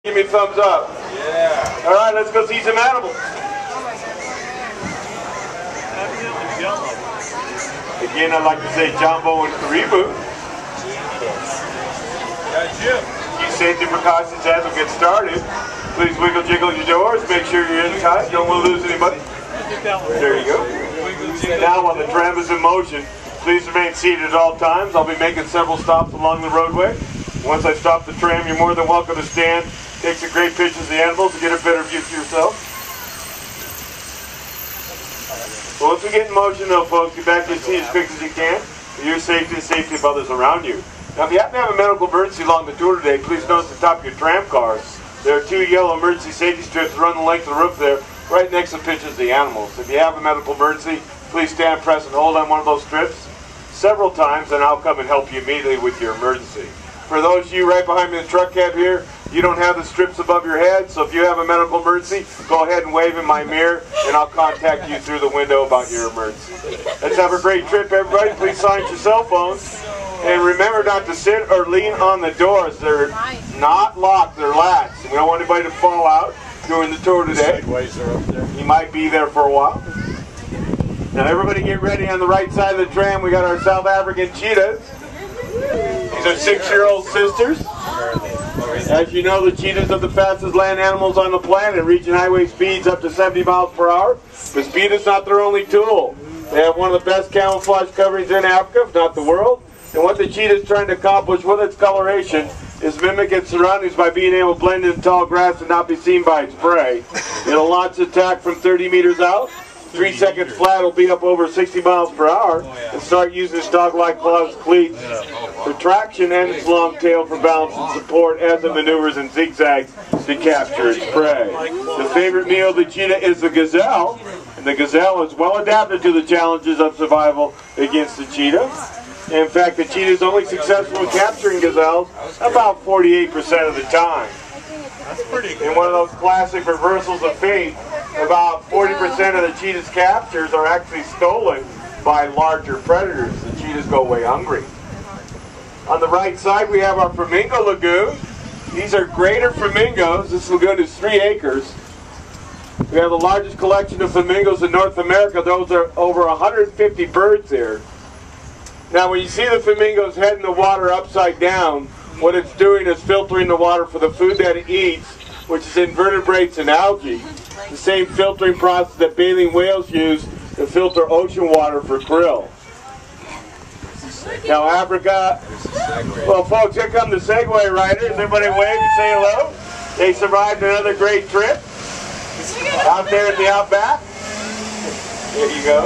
Give me a thumbs up. Yeah. All right, let's go see some animals. Again, I'd like to say Jumbo and Karibu. Key safety precautions as we get started. Please wiggle, jiggle your doors. Make sure you're in tight. Don't want to lose anybody. There you go. Now, while the tram is in motion, please remain seated at all times. I'll be making several stops along the roadway. Once I stop the tram, you're more than welcome to stand. Take some great pictures of the animals to get a better view for yourself. So once we get in motion though, folks, get back to your seat as quick as you can for your safety and safety of others around you. Now if you happen to have a medical emergency along the tour today, please note at the top of your tram cars, there are 2 yellow emergency safety strips that run the length of the roof there, right next to pictures of the animals. If you have a medical emergency, please stand, press, and hold on one of those strips several times, and I'll come and help you immediately with your emergency. For those of you right behind me in the truck cab here, you don't have the strips above your head, so if you have a medical emergency, go ahead and wave in my mirror, and I'll contact you through the window about your emergency. Let's have a great trip, everybody. Please silence your cell phones. And remember not to sit or lean on the doors. They're not locked, they're latched. We don't want anybody to fall out during the tour today. Segways are up there. You might be there for a while. Now everybody get ready. On the right side of the tram, we got our South African cheetahs. These are 6-year-old sisters. As you know, the cheetahs are the fastest land animals on the planet, reaching highway speeds up to 70 miles per hour. The speed is not their only tool. They have one of the best camouflage coverings in Africa, if not the world. And what the cheetah is trying to accomplish with its coloration is mimic its surroundings by being able to blend in tall grass and not be seen by its prey. It'll launch its attack from 30 meters out. 3 seconds flat, will be up over 60 miles per hour and start using its dog-like claws, cleats for traction and its long tail for balance and support as it maneuvers and zigzags to capture its prey. The favorite meal of the cheetah is the gazelle, and the gazelle is well adapted to the challenges of survival against the cheetah. In fact, the cheetah is only successful in capturing gazelles about 48% of the time. In one of those classic reversals of fate, about 40% of the cheetah's captures are actually stolen by larger predators. The cheetahs go away hungry. On the right side, we have our flamingo lagoon. These are greater flamingos. This lagoon is 3 acres. We have the largest collection of flamingos in North America. Those are over 150 birds here. Now, when you see the flamingos heading the water upside down, what it's doing is filtering the water for the food that it eats, which is invertebrates and algae. The same filtering process that baleen whales use to filter ocean water for krill. Now Africa, well folks, here come the Segway Riders. Everybody wave and say hello. They survived another great trip out there in the outback. There you go.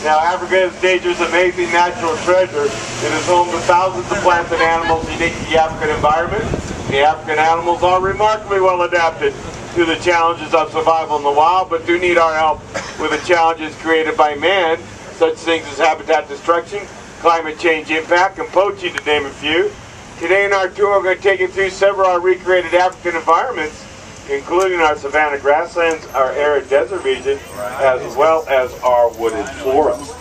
Now Africa is nature's amazing natural treasure. It is home to thousands of plants and animals unique to the African environment. The African animals are remarkably well adapted to the challenges of survival in the wild, but do need our help with the challenges created by man, such things as habitat destruction, climate change impact, and poaching, to name a few. Today in our tour, we're going to take you through several of our recreated African environments, including our savanna grasslands, our arid desert region, as well as our wooded forests.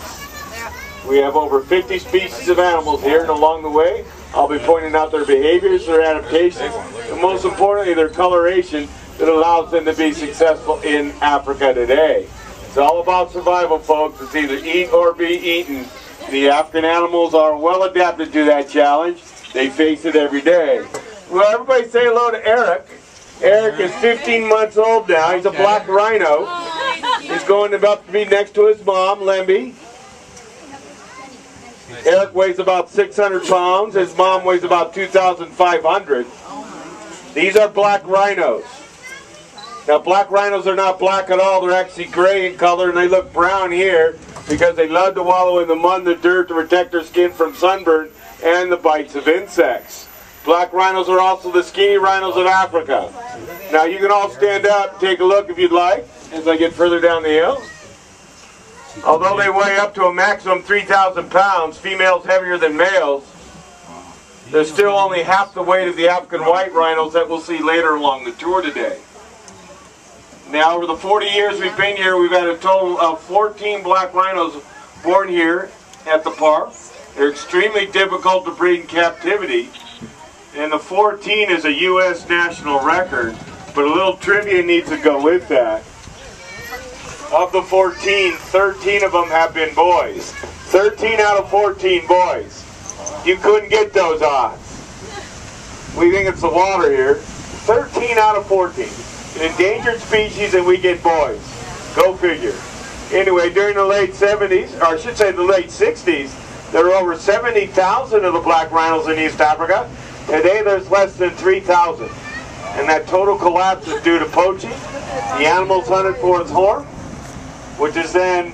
We have over 50 species of animals here, and along the way, I'll be pointing out their behaviors, their adaptations, and most importantly, their coloration that allows them to be successful in Africa today. It's all about survival, folks. It's either eat or be eaten. The African animals are well adapted to that challenge. They face it every day. Well, everybody say hello to Eric. Eric is 15 months old now. He's a black rhino. He's going about to be next to his mom, Lemby. Eric weighs about 600 pounds. His mom weighs about 2,500. These are black rhinos. Now, black rhinos are not black at all. They're actually gray in color, and they look brown here because they love to wallow in the mud and the dirt to protect their skin from sunburn and the bites of insects. Black rhinos are also the skinny rhinos of Africa. Now, you can all stand up and take a look if you'd like as I get further down the hill. Although they weigh up to a maximum 3,000 pounds, females heavier than males, they're still only half the weight of the African white rhinos that we'll see later along the tour today. Now, over the 40 years we've been here, we've had a total of 14 black rhinos born here at the park. They're extremely difficult to breed in captivity. And the 14 is a U.S. national record, but a little trivia needs to go with that. Of the 14, 13 of them have been boys. 13 out of 14 boys. You couldn't get those odds. We think it's the water here. 13 out of 14. An endangered species and we get boys. Go figure. Anyway, during the late 70s, or I should say the late 60s, there were over 70,000 of the black rhinos in East Africa. Today there's less than 3,000. And that total collapse is due to poaching. The animal's hunted for its horn, which is then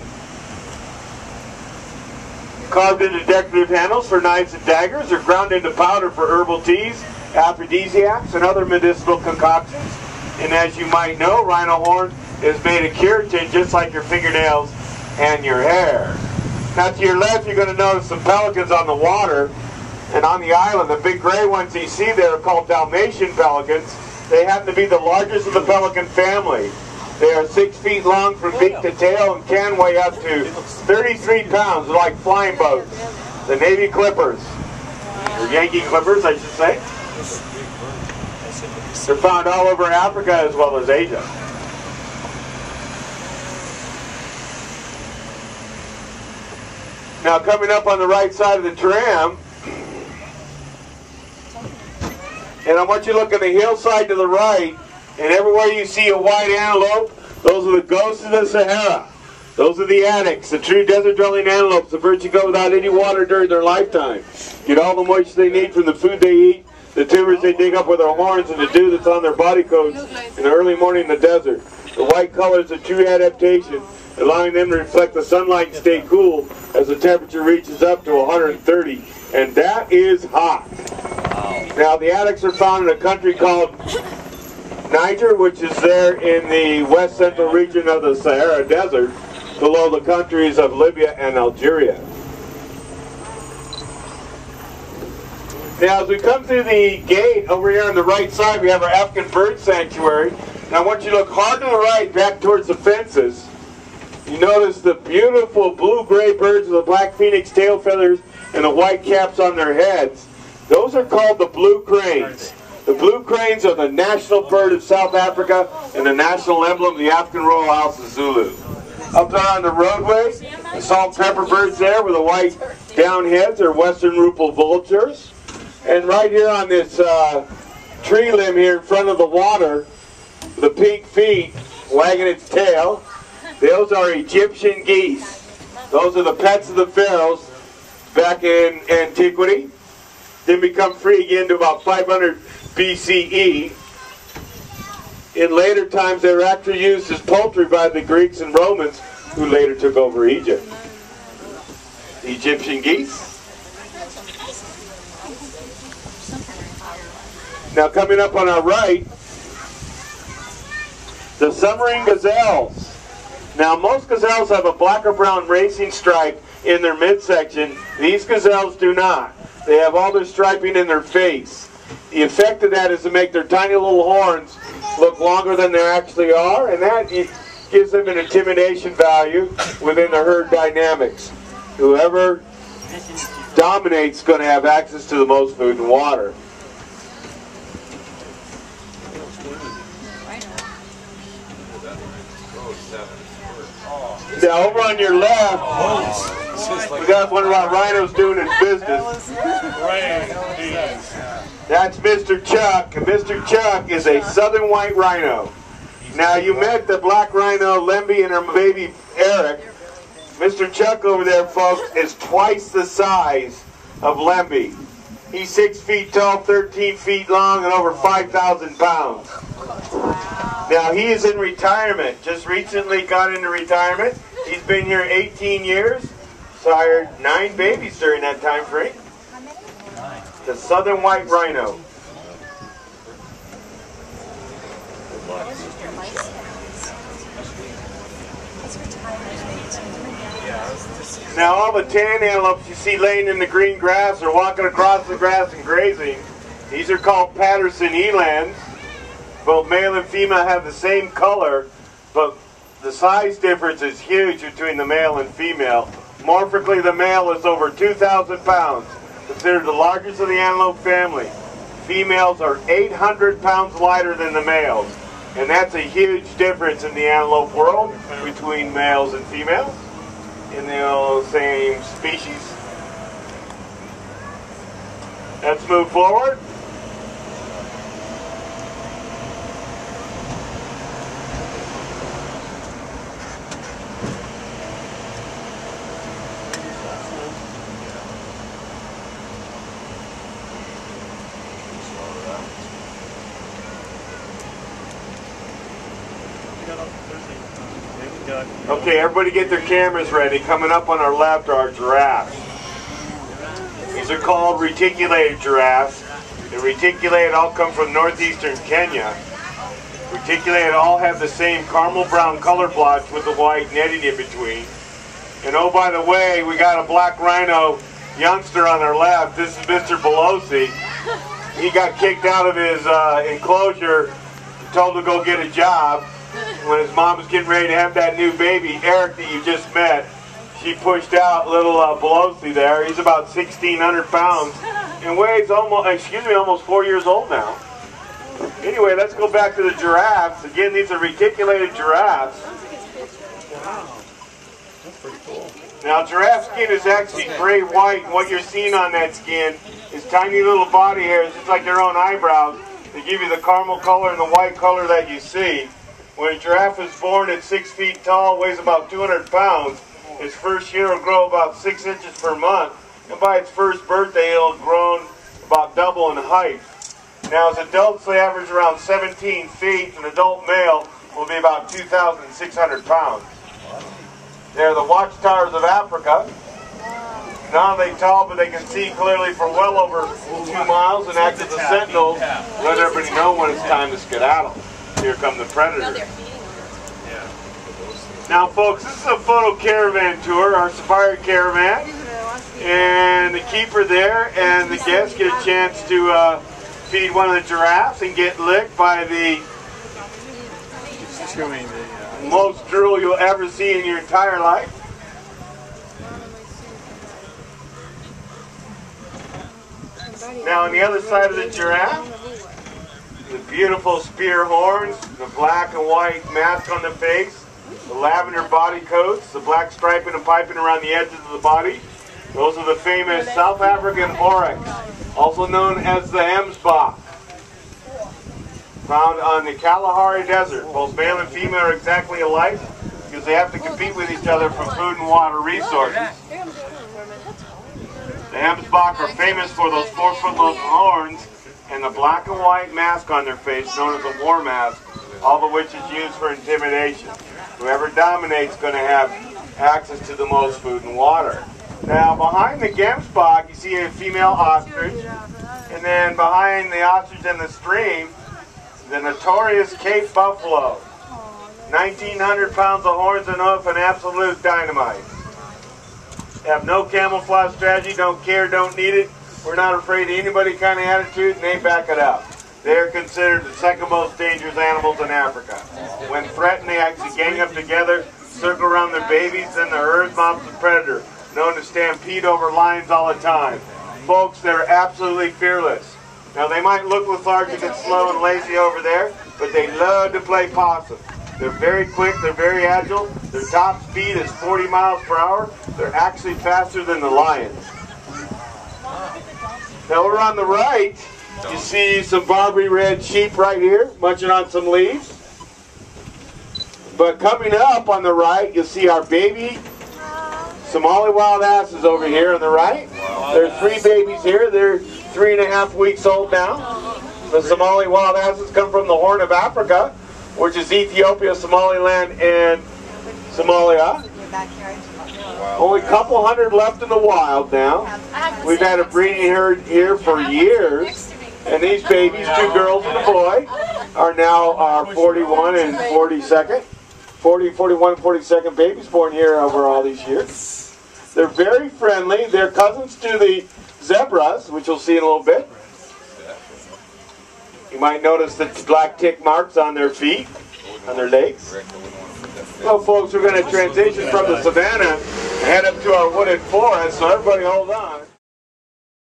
carved into decorative handles for knives and daggers, or ground into powder for herbal teas, aphrodisiacs, and other medicinal concoctions. And as you might know, rhino horn is made of keratin just like your fingernails and your hair. Now to your left you're going to notice some pelicans on the water, and on the island the big gray ones you see there are called Dalmatian pelicans. They happen to be the largest of the pelican family. They are 6 feet long from beak to tail and can weigh up to 33 pounds. They're like flying boats. The Navy Clippers, or Yankee Clippers I should say. They're found all over Africa as well as Asia. Now coming up on the right side of the tram, and I want you to look at the hillside to the right, and everywhere you see a white antelope, those are the ghosts of the Sahara. Those are the addicts, the true desert-dwelling antelopes, the birds that go without any water during their lifetime. Get all the moisture they need from the food they eat, the tubers they dig up with their horns, and the dew that's on their body coats in the early morning in the desert. The white color is a true adaptation, allowing them to reflect the sunlight and stay cool as the temperature reaches up to 130. And that is hot. Now the addicts are found in a country called Niger, which is there in the west central region of the Sahara Desert, below the countries of Libya and Algeria. Now as we come through the gate over here on the right side, we have our African bird sanctuary. Now I want you to look hard to the right, back towards the fences. You notice the beautiful blue-gray birds with the black phoenix tail feathers and the white caps on their heads. Those are called the blue cranes. The blue cranes are the national bird of South Africa and the national emblem of the African Royal House of Zulu. Up there on the roadway, the salt and pepper birds there with the white down heads are western rupal vultures. And right here on this tree limb here in front of the water, the pink feet wagging its tail, those are Egyptian geese. Those are the pets of the pharaohs back in antiquity. Then become free again to about 500 BCE. In later times they were actually used as poultry by the Greeks and Romans, who later took over Egypt. Egyptian geese. Now coming up on our right, the submarine gazelles. Now most gazelles have a black or brown racing stripe in their midsection. These gazelles do not. They have all their striping in their face. The effect of that is to make their tiny little horns look longer than they actually are, and that gives them an intimidation value within the herd dynamics. Whoever dominates is going to have access to the most food and water. Now over on your left, we got one of our rhinos doing his business. That's Mr. Chuck, and Mr. Chuck is a southern white rhino. Now you met the black rhino Lemby and her baby Eric. Mr. Chuck over there, folks, is twice the size of Lemby. He's 6 feet tall, 13 feet long, and over 5,000 pounds. Now he is in retirement, just recently got into retirement. He's been here 18 years, sired 9 babies during that time frame. The southern white rhino. Now all the tan antelopes you see laying in the green grass or walking across the grass and grazing, these are called Paterson Elands. Both male and female have the same color, but the size difference is huge between the male and female. Morphically, the male is over 2,000 pounds, considered the largest of the antelope family. females are 800 pounds lighter than the males. And that's a huge difference in the antelope world between males and females in the same species. Let's move forward. Okay, everybody get their cameras ready. Coming up on our left are our giraffes. These are called reticulated giraffes. The reticulated all come from northeastern Kenya. Reticulated all have the same caramel brown color blotch with the white netting in between. And oh, by the way, we got a black rhino youngster on our left. This is Mr. Belosi. He got kicked out of his enclosure, told to go get a job. When his mom was getting ready to have that new baby, Eric, that you just met, she pushed out little Belosi there. He's about 1,600 pounds and weighs almost 4 years old now. Anyway, let's go back to the giraffes. Again, these are reticulated giraffes. Wow, that's pretty cool. Now, giraffe skin is actually gray-white, and what you're seeing on that skin is tiny little body hairs, just like their own eyebrows. They give you the caramel color and the white color that you see. When a giraffe is born at 6 feet tall, weighs about 200 pounds, its first year will grow about 6 inches per month, and by its first birthday, it'll grow about double in height. Now, as adults, they average around 17 feet. An adult male will be about 2,600 pounds. They're the watchtowers of Africa. Not only tall, but they can see clearly for well over 2 miles and act as a sentinel to let everybody know when it's time to skedaddle. Here come the predators. Now, folks, this is a photo caravan tour, our safari caravan. And the keeper there and the guests get a chance to feed one of the giraffes and get licked by the most drool you'll ever see in your entire life. Now, on the other side of the giraffe, the beautiful spear horns, the black and white mask on the face, the lavender body coats, the black striping and piping around the edges of the body. Those are the famous South African oryx, also known as the hemsbok, found on the Kalahari Desert. Both male and female are exactly alike because they have to compete with each other for food and water resources. The hemsbok are famous for those 4-foot-long horns and the black and white mask on their face, known as a war mask, all of which is used for intimidation. Whoever dominates is going to have access to the most food and water. Now, behind the gemsbok, you see a female ostrich, and then behind the ostrich in the stream, the notorious Cape buffalo. 1,900 pounds of horns and hoof and absolute dynamite. Have no camouflage strategy, don't care, don't need it. We're not afraid of anybody kind of attitude, and they back it up. They're considered the second most dangerous animals in Africa. When threatened, they actually gang up together, circle around their babies, and the herd mobs the predator, known to stampede over lions all the time. Folks, they're absolutely fearless. Now, they might look lethargic and slow and lazy over there, but they love to play possum. They're very quick, they're very agile. Their top speed is 40 miles per hour. They're actually faster than the lions. Now, over on the right, you see some Barbary red sheep right here, munching on some leaves. But coming up on the right, you'll see our baby Somali wild asses over here on the right. There's 3 babies here. They're 3.5 weeks old now. The Somali wild asses come from the Horn of Africa, which is Ethiopia, Somaliland, and Somalia. Only a couple hundred left in the wild now. We've had a breeding herd here for years. And these babies, 2 girls and a boy, are now our 41 and 42nd. 40, 41, 42nd babies born here over all these years. They're very friendly. They're cousins to the zebras, which you'll see in a little bit. You might notice the black tick marks on their feet, on their legs. Well, folks, we're going to transition from the savannah and head up to our wooded forest, so everybody hold on.